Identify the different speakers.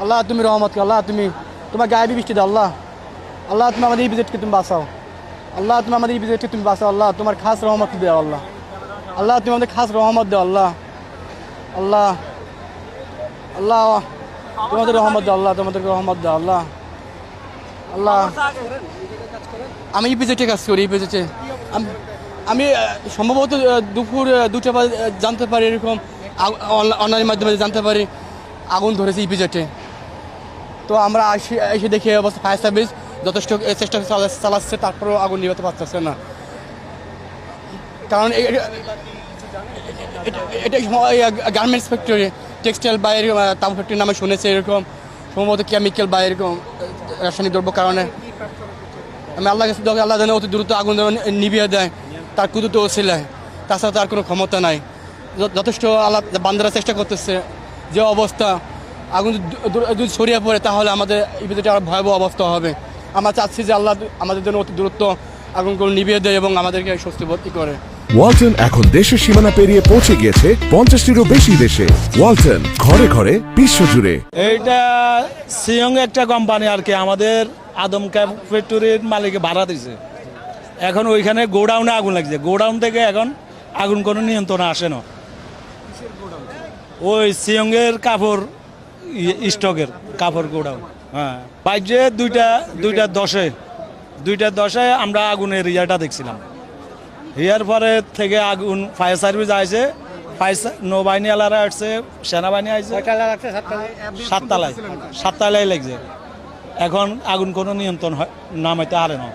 Speaker 1: আল্লাহ তুমি রহমত করো, আল্লাহ তুমি তোমার গায়ে বৃষ্টি দাও আল্লাহ। আল্লাহ তুমি আমাদের ইপিজেডকে তুমি বাঁচাও আল্লাহ, তুমি আমাদের ইপিজেডকে তুমি বাঁচাও আল্লাহ, তোমার খাস রহমত দেও আল্লাহ। আল্লাহ তুমি আমাদের খাস রহমত দেও আল্লাহ। আল্লাহ আল্লাহ তোমাদের রহমত দাও আল্লাহ, তোমাদের রহমত দাও আল্লাহ। আল্লাহ আমি ইপিজেডে কাজ করি, ইপিজেডে আমি সম্ভবত দুপুর 2টা বাজে জানতে পারি, এরকম অনলাইনের মাধ্যমে জানতে পারি আগুন ধরেছে ইপিজেডে। তো আমরা এসে দেখি অবস্থা ফায়ার সার্ভিস যথেষ্ট চেষ্টা চালাচ্ছে, তারপরেও আগুন নিভাতে পারতেছে না। কারণ এটা গার্মেন্টস ফ্যাক্টরি, টেক্সটাইল বা এরকম তাঁবু ফ্যাক্টরির নামে শুনেছে, এরকম সম্ভবত কেমিক্যাল বা এরকম রাসায়নিক দ্রব্য কারণে। আমি আল্লাহ কাছে আল্লাহ যেন অতি দ্রুত আগুন নিভিয়ে দেয়, তার কুদরত ওসিলায়, তাছাড়া তার কোনো ক্ষমতা নাই। যথেষ্ট আল্লাহ বান্দারা চেষ্টা করতেছে। যে অবস্থা আগুন যদি ছড়িয়ে পড়ে তাহলে আমাদের ইপিজেডে আর ভয়াবহ অবস্থা হবে। আমরা চাচ্ছি যে আল্লাহ আমাদের জন্য অতি দ্রুত আগুনগুলো নিভিয়ে দেয় এবং আমাদেরকে স্বস্তি বোধ করে।
Speaker 2: ওয়ালটন এখন দেশের সীমানা পেরিয়ে পৌঁছে গিয়েছে 50টিরও বেশি দেশে। ওয়ালটন, ঘরে ঘরে বিশ্বজুড়ে।
Speaker 3: এইটা সিয়ং একটা কোম্পানি আর কি, আমাদের আদম ফ্যাক্টরির মালিকে ভাড়া দিয়েছে। এখন ওইখানে গোডাউনে আগুন লাগছে, গোডাউন থেকে এখন আগুন কোনো নিয়ন্ত্রণে আসে না। ওই সিয়ংয়ের কাপড় স্টকের কাপড় গোডাউন। হ্যাঁ, বাইরে 2:10 আমরা আগুনের ইয়াটা দেখছিলাম। ইয়ার পরে থেকে আগুন ফায়ার সার্ভিস আসছে, নৌবাহিনী আলারা আসছে, সেনাবাহিনী আসছে। 7 তলায় লাগছে। এখন আগুন কোনো নিয়ন্ত্রণ নামাইতে হারে না।